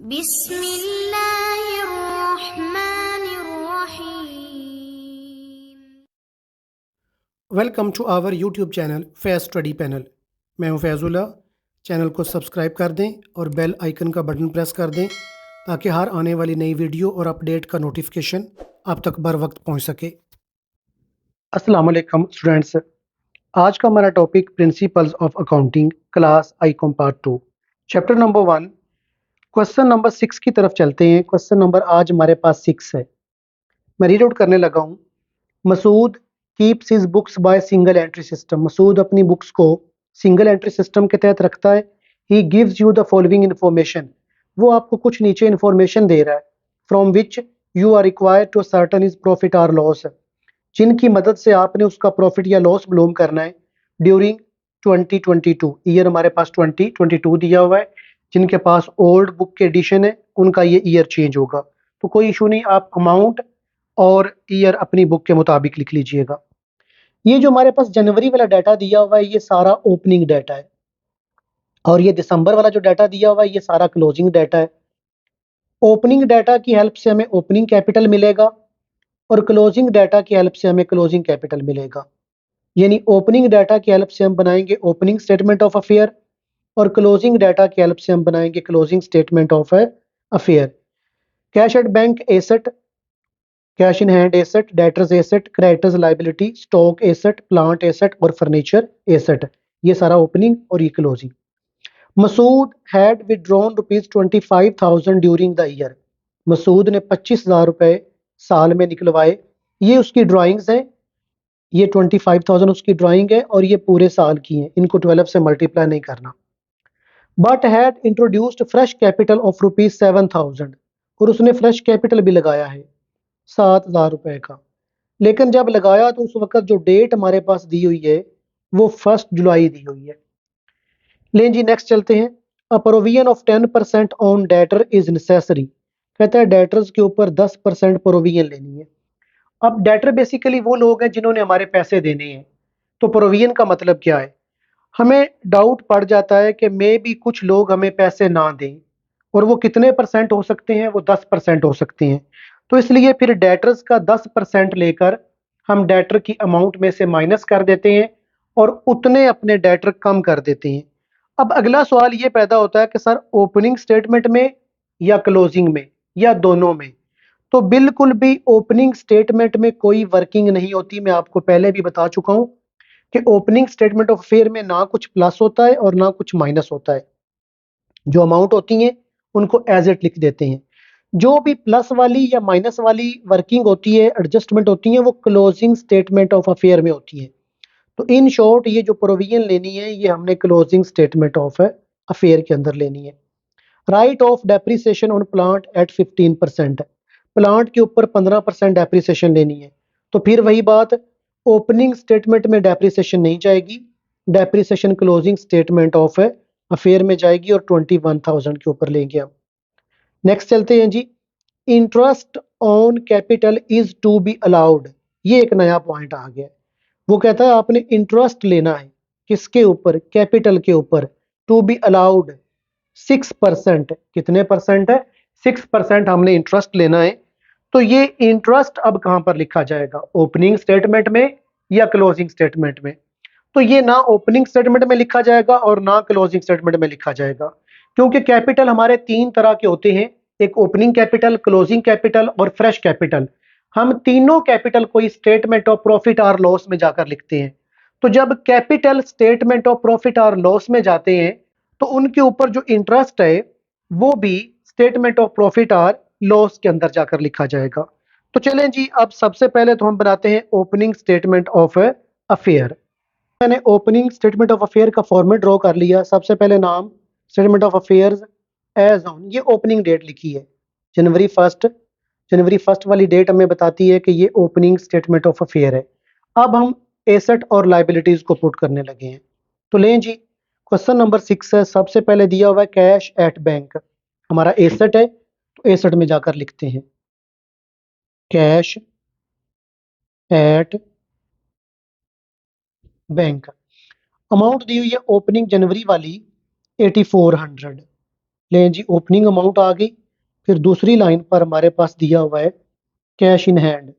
बिस्मिल्लाहिर्रहमानिर्रहीम। Welcome to our YouTube channel Faiz study panel. मैं हूं फैज़ुल्ला। चैनल को सब्सक्राइब कर दें और बेल आइकन का बटन प्रेस कर दें ताकि हर आने वाली नई वीडियो और अपडेट का नोटिफिकेशन आप तक बर वक्त पहुंच सके। अस्सलाम वालेकुम स्टूडेंट्स, आज का हमारा topic principles of accounting class Icom part 2 chapter number 1 question number 6 की तरफ चलते हैं। क्वेश्चन नंबर आज हमारे पास 6 है। मैं रीड आउट करने लगा हूँ। Masood keeps his books by single entry system. Masood अपनी बुक्स को सिंगल एंट्री सिस्टम के तहत रखता है। He gives you the following information. वो आपको कुछ नीचे इन्फॉर्मेशन दे रहा है। From which you are required to certain is profit or loss, जिनकी मदद से आपने उसका प्रॉफिट या लॉस मालूम करना है। ड्यूरिंग 2022 ईयर हमारे पास 2022 दिया हुआ है। जिनके पास ओल्ड बुक के एडिशन है उनका ये ईयर चेंज होगा, तो कोई इशू नहीं। आप अमाउंट और ईयर अपनी बुक के मुताबिक लिख लीजिएगा। ये जो हमारे पास जनवरी वाला डाटा दिया हुआ है ये सारा ओपनिंग डाटा है, और ये दिसंबर वाला जो डाटा दिया हुआ है ये सारा क्लोजिंग डाटा है। ओपनिंग डाटा की हेल्प से हमें ओपनिंग कैपिटल मिलेगा और क्लोजिंग डाटा की हेल्प से हमें क्लोजिंग कैपिटल मिलेगा। यानी ओपनिंग डाटा की हेल्प से हम बनाएंगे ओपनिंग स्टेटमेंट ऑफ अफेयर और क्लोजिंग डाटा की हेल्प से हम बनाएंगे closing statement of affair. Cash at bank asset, cash in hand asset, debtors asset, creditors liability, stock asset, plant asset और फर्नीचर एसेट, ये सारा ओपनिंग और ये closing. Masood had withdrawn ₹25,000 during the year. Masood ने 25,000 रुपए साल में निकलवाए। ये उसकी ड्राइंग्स हैं। ये 25,000 उसकी ड्राइंग है और ये पूरे साल की हैं। इनको 12 से मल्टीप्लाई नहीं करना। But had introduced fresh capital of ₹7,000, और उसने फ्रेश कैपिटल भी लगाया है 7,000 रुपए का। लेकिन जब लगाया तो उस वक्त जो डेट हमारे पास दी हुई है वो 1 जुलाई दी हुई है। लें जी नेक्स्ट चलते हैं। A provision of 10% on debtor is necessary. कहता है डेटर्स के ऊपर 10% प्रोविजन लेनी है। अब डेटर बेसिकली वो लोग हैं जिन्होंने हमारे पैसे देने हैं। तो प्रोविजन का मतलब क्या है? हमें डाउट पड़ जाता है कि मे भी कुछ लोग हमें पैसे ना दें, और वो कितने परसेंट हो सकते हैं? वो 10% हो सकते हैं। तो इसलिए फिर डेटर्स का 10% लेकर हम डेटर की अमाउंट में से माइनस कर देते हैं और उतने अपने डेटर कम कर देते हैं। अब अगला सवाल ये पैदा होता है कि सर ओपनिंग स्टेटमेंट में या क्लोजिंग में या दोनों में? तो बिल्कुल भी ओपनिंग स्टेटमेंट में कोई वर्किंग नहीं होती। मैं आपको पहले भी बता चुका हूं कि ओपनिंग स्टेटमेंट ऑफ अफेयर में ना कुछ प्लस होता है और ना कुछ माइनस होता है। जो अमाउंट होती है उनको एज इट लिख देते हैं। जो भी प्लस वाली या माइनस वाली वर्किंग होती है, एडजस्टमेंट होती है, वो क्लोजिंग स्टेटमेंट ऑफ अफेयर में होती है। तो इन शॉर्ट ये जो प्रोविजन लेनी है ये हमने क्लोजिंग स्टेटमेंट ऑफ अफेयर के अंदर लेनी है। Right of depreciation on plant at 15%। Plant के ऊपर 15% डेप्रिसिएशन लेनी है। तो फिर वही बात, ओपनिंग स्टेटमेंट में डेप्रिसिएशन नहीं जाएगी। Depreciation closing statement of affair में जाएगी और 21,000 के ऊपर लेंगे हम। नेक्स्ट चलते हैं जी। Interest on capital is to be allowed. ये एक नया पॉइंट आ गया। वो कहता है आपने इंटरेस्ट लेना है किसके ऊपर? कैपिटल के ऊपर। To be allowed 6%। कितने परसेंट है? 6% हमने इंटरेस्ट लेना है। तो ये इंटरेस्ट अब कहां पर लिखा जाएगा? ओपनिंग स्टेटमेंट में या क्लोजिंग स्टेटमेंट में? तो ये ना ओपनिंग स्टेटमेंट में लिखा जाएगा और ना क्लोजिंग स्टेटमेंट में लिखा जाएगा, क्योंकि कैपिटल हमारे 3 तरह के होते हैं। एक ओपनिंग कैपिटल, क्लोजिंग कैपिटल और फ्रेश कैपिटल। हम तीनों कैपिटल को स्टेटमेंट ऑफ प्रॉफिट और लॉस में जाकर लिखते हैं। तो जब कैपिटल स्टेटमेंट ऑफ प्रॉफिट और लॉस में जाते हैं तो उनके ऊपर जो इंटरेस्ट है वो भी स्टेटमेंट ऑफ प्रॉफिट और लॉस के अंदर जाकर लिखा जाएगा। तो चलें जी, अब सबसे पहले तो हम बनाते हैं ओपनिंग स्टेटमेंट ऑफ अफेयर। मैंने ओपनिंग स्टेटमेंट ऑफ अफेयर का फॉर्मेट ड्रॉ कर लिया। सबसे पहले नाम statement of affairs as on, ये ओपनिंग डेट लिखी है जनवरी 1। जनवरी 1 वाली डेट हमें बताती है कि ये ओपनिंग स्टेटमेंट ऑफ अफेयर है। अब हम एसेट और लाइबिलिटीज को पुट करने लगे हैं। तो लें जी, क्वेश्चन नंबर 6 है। सबसे पहले दिया हुआ है कैश एट बैंक। हमारा एसेट है तो एसेट में जाकर लिखते हैं कैश एट बैंक। अमाउंट दी हुई है ओपनिंग जनवरी वाली 8400। लें जी, ओपनिंग अमाउंट आ गई। फिर दूसरी लाइन पर हमारे पास दिया हुआ है कैश इन हैंड,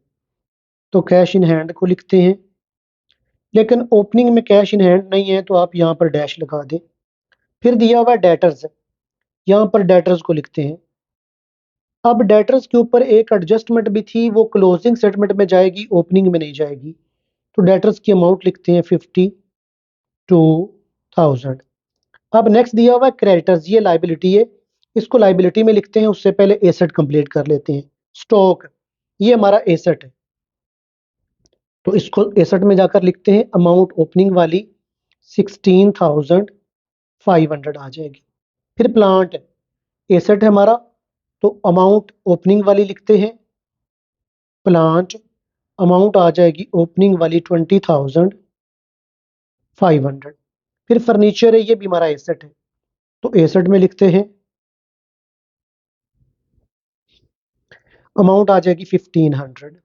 तो कैश इन हैंड को लिखते हैं। लेकिन ओपनिंग में कैश इन हैंड नहीं है तो आप यहाँ पर डैश लगा दें। फिर दिया हुआ है डेटर्स, यहाँ पर डेटर्स को लिखते हैं। अब डेटर्स के ऊपर एक एडजस्टमेंट भी थी, वो क्लोजिंग स्टेटमेंट में जाएगी, ओपनिंग में नहीं जाएगी। तो डेटर्स की अमाउंट लिखते हैं 52,000। अब नेक्स्ट दिया हुआ है क्रेडिटर्स, ये लाइबिलिटी है, इसको लाइबिलिटी में लिखते हैं। उससे पहले एसेट कंप्लीट कर लेते हैं। स्टॉक, ये हमारा एसेट है, तो इसको एसेट में जाकर लिखते हैं। अमाउंट ओपनिंग वाली 16,500 आ जाएगी। फिर प्लांट, एसेट है हमारा, तो अमाउंट ओपनिंग वाली लिखते हैं। प्लांट अमाउंट आ जाएगी ओपनिंग वाली 20,500। फिर फर्नीचर है, ये भी हमारा एसेट है, तो एसेट में लिखते हैं। अमाउंट आ जाएगी 1,500।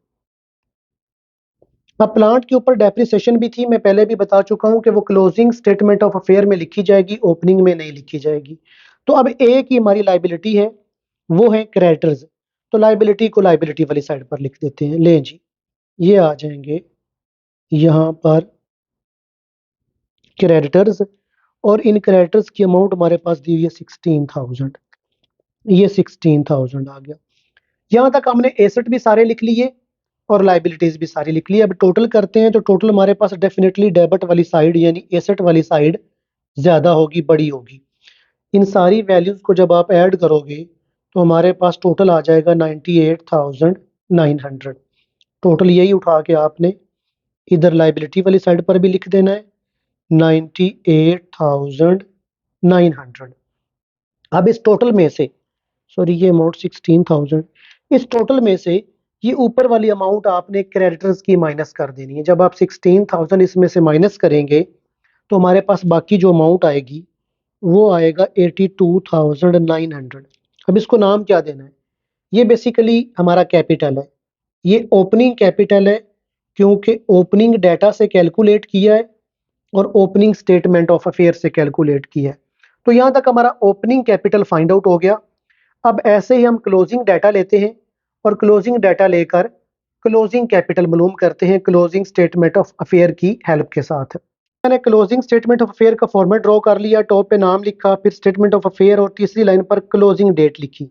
अब प्लांट के ऊपर डेप्रिसिएशन भी थी, मैं पहले भी बता चुका हूं कि वो क्लोजिंग स्टेटमेंट ऑफ अफेयर में लिखी जाएगी, ओपनिंग में नहीं लिखी जाएगी। तो अब एक ही हमारी लाइबिलिटी है, वो है क्रेडिटर्स, तो लाइबिलिटी को लाइबिलिटी वाली साइड पर लिख देते हैं। ले जी, ये आ जाएंगे यहाँ पर क्रेडिटर्स, और इन क्रेडिटर्स की अमाउंट हमारे पास दी हुई है 16,000। ये 16,000 आ गया। यहाँ तक हमने एसेट भी सारे लिख लिए और लाइबिलिटीज भी सारी लिख ली। अब टोटल करते हैं, तो टोटल हमारे पास डेफिनेटली डेबिट वाली साइड यानी एसेट वाली साइड ज्यादा होगी, बड़ी होगी। इन सारी वैल्यूज को जब आप ऐड करोगे तो हमारे पास टोटल आ जाएगा 98,900। टोटल यही उठा के आपने इधर लाइबिलिटी वाली साइड पर भी लिख देना है, 98,900। अब इस टोटल में से, सॉरी ये अमाउंट 16,000, इस टोटल में से ये ऊपर वाली अमाउंट आपने क्रेडिटर्स की माइनस कर देनी है। जब आप 16,000 इसमें से माइनस करेंगे तो हमारे पास बाकी जो अमाउंट आएगी वो आएगा 82,900। अब इसको नाम क्या देना है? ये बेसिकली हमारा कैपिटल है, ये ओपनिंग कैपिटल है, क्योंकि ओपनिंग डाटा से कैलकुलेट किया है और ओपनिंग स्टेटमेंट ऑफ अफेयर से कैलकुलेट किया है। तो यहाँ तक हमारा ओपनिंग कैपिटल फाइंड आउट हो गया। अब ऐसे ही हम क्लोजिंग डाटा लेते हैं और क्लोजिंग डाटा लेकर क्लोजिंग कैपिटल मालूम करते हैं क्लोजिंग स्टेटमेंट ऑफ अफेयर की हेल्प के साथ। मैंने क्लोजिंग स्टेटमेंट ऑफ अफेयर का फॉर्मेट ड्रॉ कर लिया, टॉप पे नाम लिखा, फिर स्टेटमेंट ऑफ अफेयर और तीसरी लाइन पर क्लोजिंग डेट लिखी।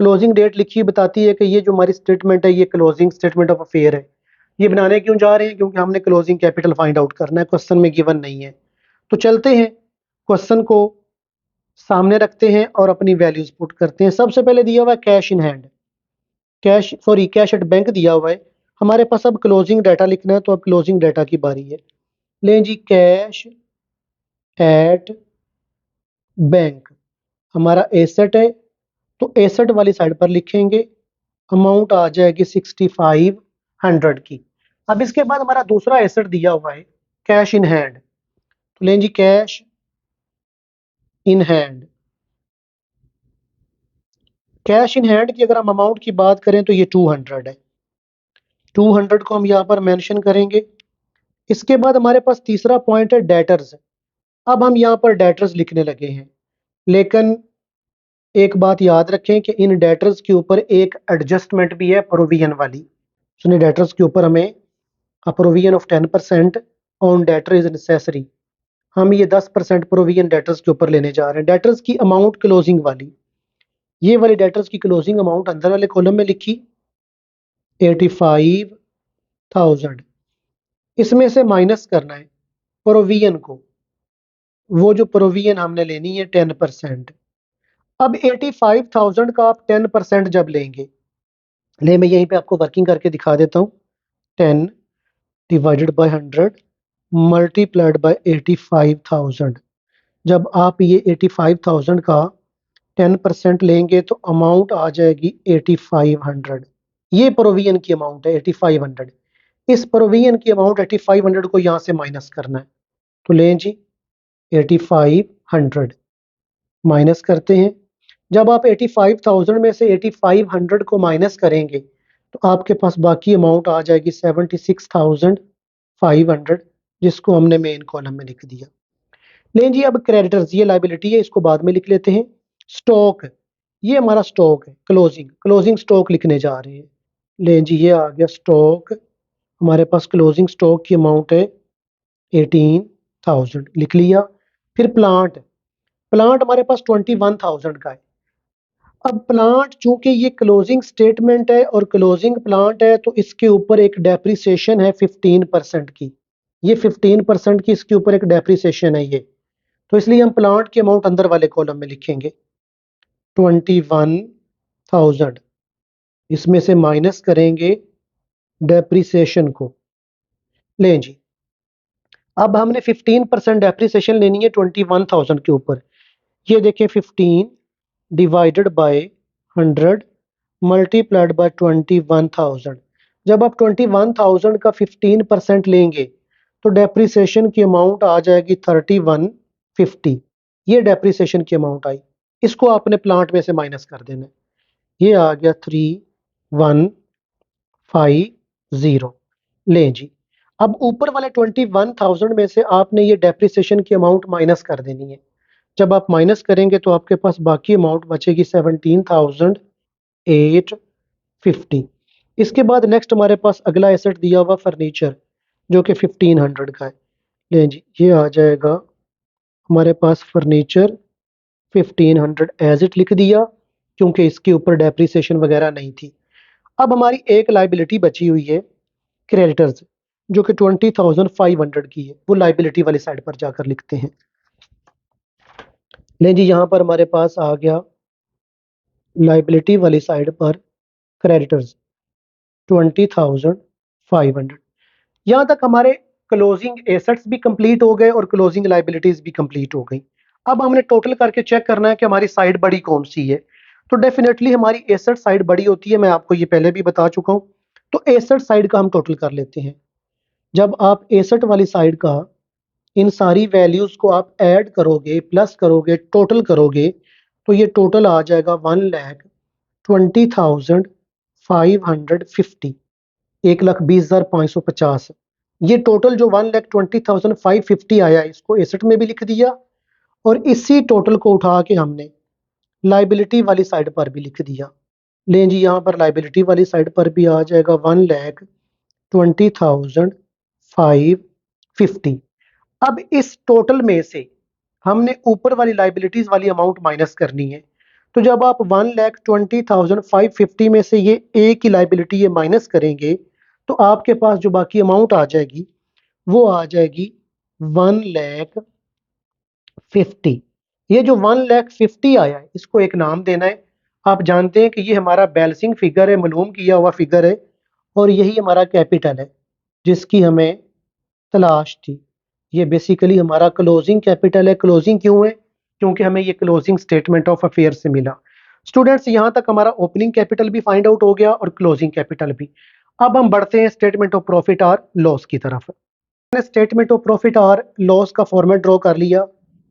क्लोजिंग डेट लिखी बताती है कि ये जो हमारी स्टेटमेंट है ये क्लोजिंग स्टेटमेंट ऑफ अफेयर है। ये बनाने क्यों जा रहे हैं? क्योंकि हमने क्लोजिंग कैपिटल फाइंड आउट करना है, क्वेश्चन में गिवन नहीं है। तो चलते हैं, क्वेश्चन को सामने रखते हैं और अपनी वैल्यूज पुट करते हैं। सबसे पहले दिया हुआ है cash in hand, cash at bank दिया हुआ है। हमारे पास अब क्लोजिंग डाटा लिखना है, तो अब क्लोजिंग डाटा की बारी है। लें जी, कैश एट बैंक हमारा एसेट है, तो एसेट वाली साइड पर लिखेंगे। अमाउंट आ जाएगी 6,500 की। अब इसके बाद हमारा दूसरा एसेट दिया हुआ है कैश इन हैंड, तो लें जी cash in hand. Cash in hand की अगर हम अमाउंट की बात करें तो ये 200 है, 200 को हम यहाँ पर मेंशन करेंगे। इसके बाद हमारे पास तीसरा पॉइंट है डेटर्स। अब हम यहाँ पर डेटर्स लिखने लगे हैं, लेकिन एक बात याद रखें कि इन डेटर्स के ऊपर एक एडजस्टमेंट भी है प्रोविजन वाली। सुनिए, डेटर्स के ऊपर हमें provision of 10% on debtor is necessary, हम ये 10% प्रोविजन डेटर्स के ऊपर लेने जा रहे हैं। डेटर्स की अमाउंट क्लोजिंग वाली, ये वाली डेटर्स की क्लोजिंग अमाउंट अंदर वाले कॉलम में लिखी 85,000। इसमें से माइनस करना है प्रोविजन को, वो जो प्रोविजन हमने लेनी है 10%। अब 85,000 का आप 10% जब लेंगे, मैं यहीं पे आपको वर्किंग करके दिखा देता हूँ। 10 डिवाइडेड बाय 100 मल्टीप्लाइड बाय 85,000। जब आप ये 85,000 का 10% लेंगे तो अमाउंट आ जाएगी 8500। ये प्रोविजन की अमाउंट है 8500। इस प्रोविजन की अमाउंट 8500 को यहाँ से माइनस करना है, तो लें जी 8500 माइनस करते हैं। जब आप 85,000 में से 8500 को माइनस करेंगे तो आपके पास बाकी अमाउंट आ जाएगी 76,500, जिसको हमने मेन कॉलम में लिख दिया। लें जी, अब क्रेडिटर्स, ये लाइबिलिटी है, इसको बाद में लिख लेते हैं। स्टॉक, ये हमारा स्टॉक है, क्लोजिंग क्लोजिंग स्टॉक लिखने जा रहे हैं। लें जी, ये आ गया स्टॉक, हमारे पास क्लोजिंग स्टॉक की अमाउंट है 18,000, लिख लिया। फिर प्लांट, प्लांट हमारे पास 21,000 का है। अब प्लांट चूंकि ये क्लोजिंग स्टेटमेंट है और क्लोजिंग प्लांट है, तो इसके ऊपर एक डेप्रिसिएशन है 15% की। ये 15% की इसके ऊपर एक डेप्रिसिएशन है ये, तो इसलिए हम प्लांट की अमाउंट अंदर वाले कॉलम में लिखेंगे 21,000, इसमें से माइनस करेंगे डेप्रिसिएशन को। लें जी, अब हमने 15% डेप्रिसिएशन लेनी है 21,000 के ऊपर। ये देखिए 15 डिवाइडेड बाय 100 मल्टीप्लाइड बाय 21,000। जब आप 21,000 का 15% लेंगे तो डेप्रिसिएशन की अमाउंट आ जाएगी 3150। ये डेप्रिसिएशन की अमाउंट आई, इसको आपने प्लांट में से माइनस कर देना। ये आ गया 3150। लें जी, अब ऊपर वाले 21,000 में से आपने ये डेप्रिसिएशन की अमाउंट माइनस कर देनी है। जब आप माइनस करेंगे तो आपके पास बाकी अमाउंट बचेगी 17,850। इसके बाद नेक्स्ट हमारे पास अगला एसेट दिया हुआ फर्नीचर, जो कि 1500 का है। लें जी, ये आ जाएगा हमारे पास फर्नीचर 1500 एज इट लिख दिया, क्योंकि इसके ऊपर डेप्रिसिएशन वगैरह नहीं थी। अब हमारी एक लाइबिलिटी बची हुई है क्रेडिटर्स, जो कि 20,500 की है, वो लाइबिलिटी वाली साइड पर जाकर लिखते हैं। लें जी, यहाँ पर हमारे पास आ गया लाइबिलिटी वाली साइड पर क्रेडिटर्स 20,500। यहाँ तक हमारे क्लोजिंग एसेट्स भी कंप्लीट हो गए और क्लोजिंग लाइबिलिटीज भी कंप्लीट हो गई। अब हमने टोटल करके चेक करना है कि हमारी साइड बड़ी कौन सी है। तो डेफिनेटली हमारी एसेट साइड बड़ी होती है, मैं आपको ये पहले भी बता चुका हूँ। तो एसेट साइड का हम टोटल कर लेते हैं। जब आप एसेट वाली साइड का इन सारी वैल्यूज को आप ऐड करोगे, प्लस करोगे, टोटल करोगे, तो ये टोटल आ जाएगा 1,20,550, 1,20,550। ये टोटल जो 1,20,550 आया, इसको एसेट में भी लिख दिया और इसी टोटल को उठा के हमने लाइबिलिटी वाली साइड पर भी लिख दिया। लें जी, यहाँ पर लाइबिलिटी वाली साइड पर भी आ जाएगा 1,20,550। अब इस टोटल में से हमने ऊपर वाली लाइबिलिटीज वाली अमाउंट माइनस करनी है। तो जब आप 1,20,550 में से ये एक ही लाइबिलिटी ये माइनस करेंगे, तो आपके पास जो बाकी अमाउंट आ जाएगी वो आ जाएगी 1,50,000। ये जो 1,50,000 आया है, इसको एक नाम देना है। आप जानते हैं कि ये हमारा बैलेंसिंग फिगर है, मालूम किया हुआ फिगर है, और यही हमारा कैपिटल है जिसकी हमें तलाश थी। ये बेसिकली हमारा क्लोजिंग कैपिटल है। क्लोजिंग क्यों है? क्योंकि हमें ये क्लोजिंग स्टेटमेंट ऑफ अफेयर से मिला। स्टूडेंट्स, यहाँ तक हमारा ओपनिंग कैपिटल भी फाइंड आउट हो गया और क्लोजिंग कैपिटल भी। अब हम बढ़ते हैं स्टेटमेंट ऑफ प्रॉफिट और लॉस की तरफ। मैंने स्टेटमेंट ऑफ प्रॉफिट और लॉस का फॉर्मेट ड्रॉ कर लिया।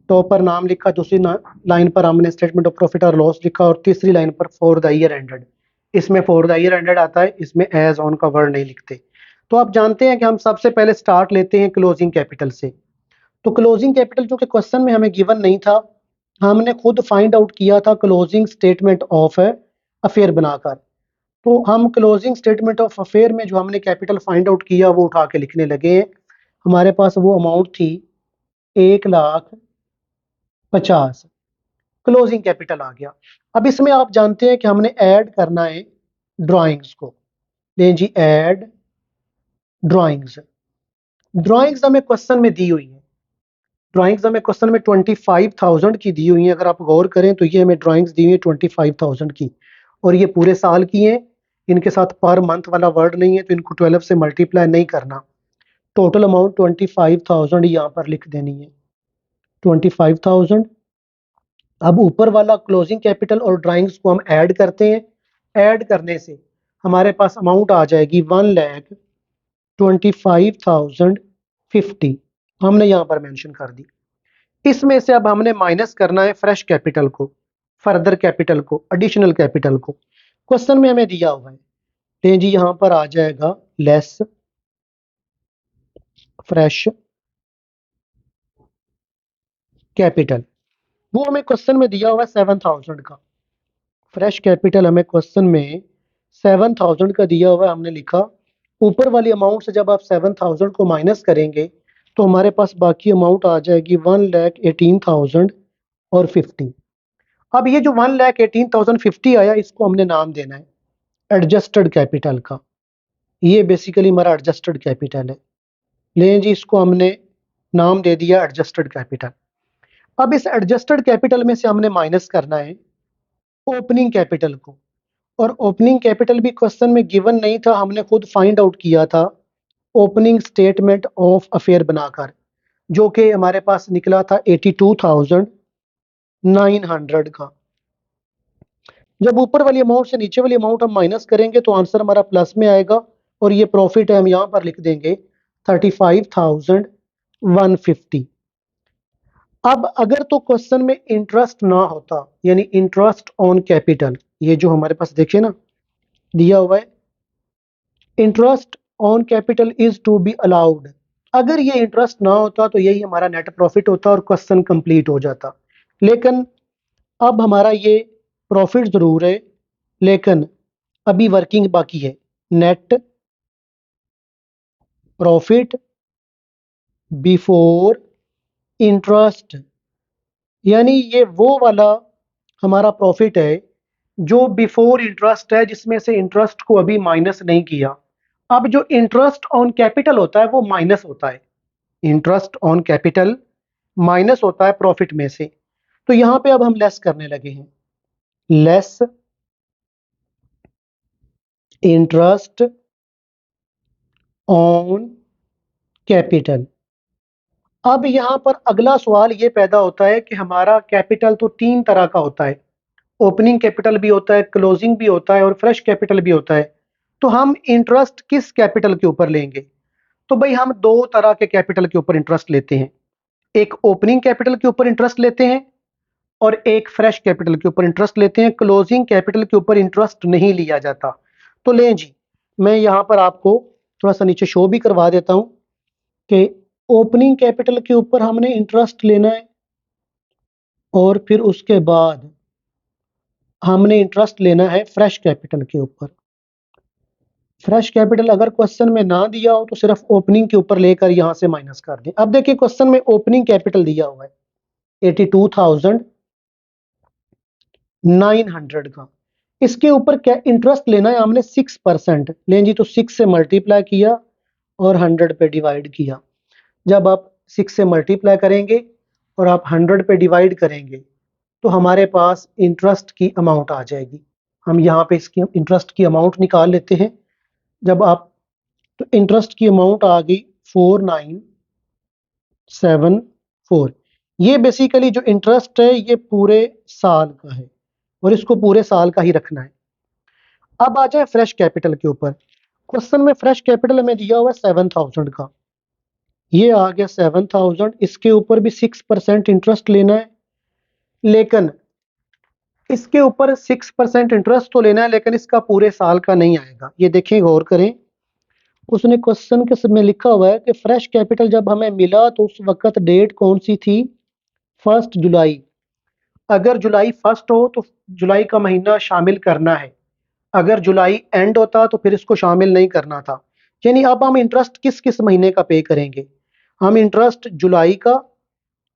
टॉप पर नाम लिखा, दूसरी लाइन पर हमने स्टेटमेंट ऑफ प्रॉफिट और लॉस लिखा, और तीसरी लाइन पर फॉर द ईयर एंडेड। इसमें फॉर द ईयर एंडेड आता है, इसमें एज ऑन का वर्ड नहीं लिखते। तो आप जानते हैं कि हम सबसे पहले स्टार्ट लेते हैं क्लोजिंग कैपिटल से। तो क्लोजिंग कैपिटल जो कि क्वेश्चन में हमें गिवन नहीं था, हमने खुद फाइंड आउट किया था क्लोजिंग स्टेटमेंट ऑफ अफेयर बनाकर। तो हम क्लोजिंग स्टेटमेंट ऑफ अफेयर में जो हमने कैपिटल फाइंड आउट किया वो उठा के लिखने लगे हैं। हमारे पास वो अमाउंट थी 1,50,000, क्लोजिंग कैपिटल आ गया। अब इसमें आप जानते हैं कि हमने ऐड करना है ड्राइंग्स को। लें जी, ऐड ड्राइंग्स। ड्राइंग्स हमें क्वेश्चन में दी हुई है। ड्राइंग्स हमें क्वेश्चन में 25,000 की दी हुई है। अगर आप गौर करें तो ये हमें ड्राइंग्स दी हुई है 25,000 की, और ये पूरे साल की हैं। इनके साथ पर मंथ वाला वर्ड नहीं है, तो इनको 12 से मल्टीप्लाई नहीं करना। टोटल अमाउंट 25,000 यहाँ पर लिख देनी है, 25,000। अब ऊपर वाला क्लोजिंग कैपिटल और ड्राइंग्स को हम ऐड करते हैं। ऐड करने से हमारे पास अमाउंट आ जाएगी 1,25,050, हमने यहाँ पर मेंशन कर दी। इसमें से अब हमने माइनस करना है फ्रेश कैपिटल को, फर्दर कैपिटल को, एडिशनल कैपिटल को। क्वेश्चन में हमें दिया हुआ है, तो जी यहाँ पर आ जाएगा लेस फ्रेश कैपिटल। वो हमें क्वेश्चन में दिया हुआ है 7,000 का। फ्रेश कैपिटल हमें क्वेश्चन में 7,000 का दिया हुआ है, हमने लिखा। ऊपर वाली अमाउंट से जब आप 7,000 को माइनस करेंगे तो हमारे पास बाकी अमाउंट आ जाएगी 1,18,050। अब ये जो 1,18,050 आया, इसको हमने नाम देना है एडजस्टेड कैपिटल का। ये बेसिकली हमारा एडजस्टेड कैपिटल है। लें जी, इसको हमने नाम दे दिया एडजस्टेड कैपिटल। अब इस एडजस्टेड कैपिटल में से हमने माइनस करना है ओपनिंग कैपिटल को, और ओपनिंग कैपिटल भी क्वेश्चन में गिवन नहीं था, हमने खुद फाइंड आउट किया था ओपनिंग स्टेटमेंट ऑफ अफेयर बनाकर, जो कि हमारे पास निकला था 82,900 का। जब ऊपर वाली अमाउंट से नीचे वाली अमाउंट हम माइनस करेंगे तो आंसर हमारा प्लस में आएगा, और ये प्रॉफिट है, हम यहाँ पर लिख देंगे 35,150। अब अगर तो क्वेश्चन में इंटरेस्ट ना होता, यानी इंटरेस्ट ऑन कैपिटल, ये जो हमारे पास देखिए ना दिया हुआ है, interest on capital is to be allowed, अगर ये इंटरेस्ट ना होता तो यही हमारा नेट प्रॉफिट होता और क्वेश्चन कंप्लीट हो जाता। लेकिन अब हमारा ये प्रॉफिट जरूर है, लेकिन अभी वर्किंग बाकी है। नेट प्रॉफिट बिफोर इंटरेस्ट, यानी ये वो वाला हमारा प्रॉफिट है जो बिफोर इंटरेस्ट है, जिसमें से इंटरेस्ट को अभी माइनस नहीं किया। अब जो इंटरेस्ट ऑन कैपिटल होता है वो माइनस होता है, इंटरेस्ट ऑन कैपिटल माइनस होता है प्रॉफिट में से। तो यहां पे अब हम लेस करने लगे हैं, लेस इंटरेस्ट ऑन कैपिटल। अब यहां पर अगला सवाल ये पैदा होता है कि हमारा कैपिटल तो तीन तरह का होता है, ओपनिंग कैपिटल भी होता है, क्लोजिंग भी होता है, और फ्रेश कैपिटल भी होता है। तो हम इंटरेस्ट किस कैपिटल के ऊपर लेंगे? तो भाई हम दो तरह के कैपिटल के ऊपर इंटरेस्ट लेते हैं, एक ओपनिंग कैपिटल के ऊपर इंटरेस्ट लेते हैं और एक फ्रेश कैपिटल के ऊपर इंटरेस्ट लेते हैं। क्लोजिंग कैपिटल के ऊपर इंटरेस्ट नहीं लिया जाता। तो लें जी, मैं यहां पर आपको थोड़ा सा नीचे शो भी करवा देता हूं कि ओपनिंग कैपिटल के ऊपर हमने इंटरेस्ट लेना है, और फिर उसके बाद हमने इंटरेस्ट लेना है फ्रेश कैपिटल के ऊपर। फ्रेश कैपिटल अगर क्वेश्चन में ना दिया हो तो सिर्फ ओपनिंग के ऊपर लेकर यहां से माइनस कर दें। अब देखिए क्वेश्चन में ओपनिंग कैपिटल दिया हुआ है 82,900 का, इसके ऊपर क्या इंटरेस्ट लेना है हमने 6%। लें जी, तो 6 से मल्टीप्लाई किया और 100 पे डिवाइड किया। जब आप 6 से मल्टीप्लाई करेंगे और आप 100 पे डिवाइड करेंगे तो हमारे पास इंटरेस्ट की अमाउंट आ जाएगी। हम यहाँ पे इसकी इंटरेस्ट की अमाउंट निकाल लेते हैं। जब आप, तो इंटरेस्ट की अमाउंट आ गई 4974। ये बेसिकली जो इंटरेस्ट है ये पूरे साल का है, और इसको पूरे साल का ही रखना है। अब आ जाए फ्रेश कैपिटल के ऊपर। क्वेश्चन में फ्रेश कैपिटल हमें दिया हुआ है 7,000 का, ये आ गया 7,000। इसके ऊपर भी 6% इंटरेस्ट लेना है, लेकिन इसके ऊपर 6% इंटरेस्ट तो लेना है, लेकिन इसका पूरे साल का नहीं आएगा। ये देखें, गौर करें, उसने क्वेश्चन के में लिखा हुआ है कि फ्रेश कैपिटल जब हमें मिला तो उस वक्त डेट कौन सी थी? 1 जुलाई। अगर जुलाई 1 हो तो जुलाई का महीना शामिल करना है, अगर जुलाई एंड होता तो फिर इसको शामिल नहीं करना था। यानी अब हम इंटरेस्ट किस किस महीने का पे करेंगे? हम इंटरेस्ट जुलाई का,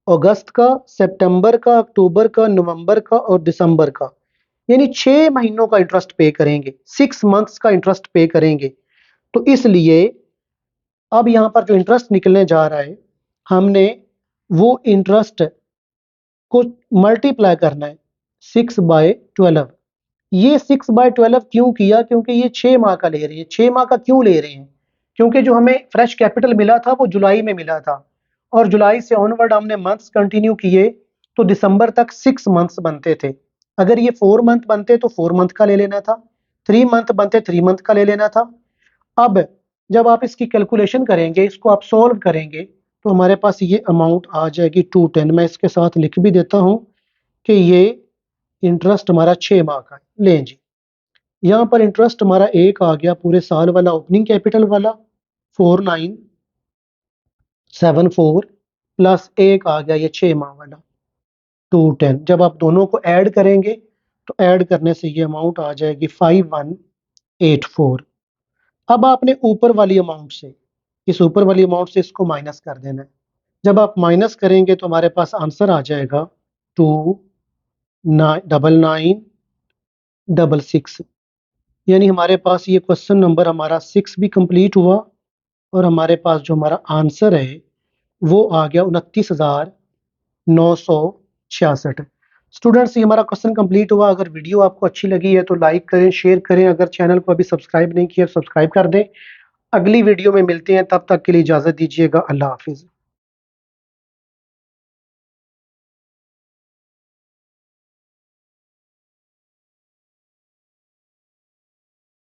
अगस्त का, सितंबर का, अक्टूबर का, नवंबर का और दिसंबर का, यानी 6 महीनों का इंटरेस्ट पे करेंगे, 6 मंथ्स का इंटरेस्ट पे करेंगे। तो इसलिए अब यहां पर जो इंटरेस्ट निकलने जा रहा है, हमने वो इंटरेस्ट को मल्टीप्लाई करना है 6/12। ये 6/12 क्यों किया? क्योंकि ये 6 माह का ले रहे हैं। 6 माह का क्यों ले रहे हैं? क्योंकि जो हमें फ्रेश कैपिटल मिला था वो जुलाई में मिला था, और जुलाई से ऑनवर्ड हमने मंथ्स कंटिन्यू किए तो दिसंबर तक 6 मंथ्स बनते थे। अगर ये 4 मंथ बनते तो 4 मंथ का ले लेना था, 3 मंथ बनते 3 मंथ का ले लेना था। अब जब आप इसकी कैलकुलेशन करेंगे, इसको आप सॉल्व करेंगे, तो हमारे पास ये अमाउंट आ जाएगी 210। मैं इसके साथ लिख भी देता हूं कि ये इंटरेस्ट हमारा 6 माह का है। लें जी, यहाँ पर इंटरेस्ट हमारा एक आ गया पूरे साल वाला, ओपनिंग कैपिटल वाला 4974, प्लस एक आ गया ये 6 माह वाला। 210। जब आप दोनों को ऐड करेंगे तो ऐड करने से ये अमाउंट आ जाएगी 5184। अब आपने ऊपर वाली अमाउंट से, इस ऊपर वाली अमाउंट से इसको माइनस कर देना है। जब आप माइनस करेंगे तो हमारे पास आंसर आ जाएगा 299966। यानी हमारे पास ये क्वेश्चन नंबर हमारा 6 भी कंप्लीट हुआ और हमारे पास जो हमारा आंसर है वो आ गया 29,966। स्टूडेंट्स, ये हमारा क्वेश्चन कंप्लीट हुआ। अगर वीडियो आपको अच्छी लगी है तो लाइक करें, शेयर करें। अगर चैनल को अभी सब्सक्राइब नहीं किया सब्सक्राइब कर दें। अगली वीडियो में मिलते हैं, तब तक के लिए इजाज़त दीजिएगा। अल्लाह हाफिज़।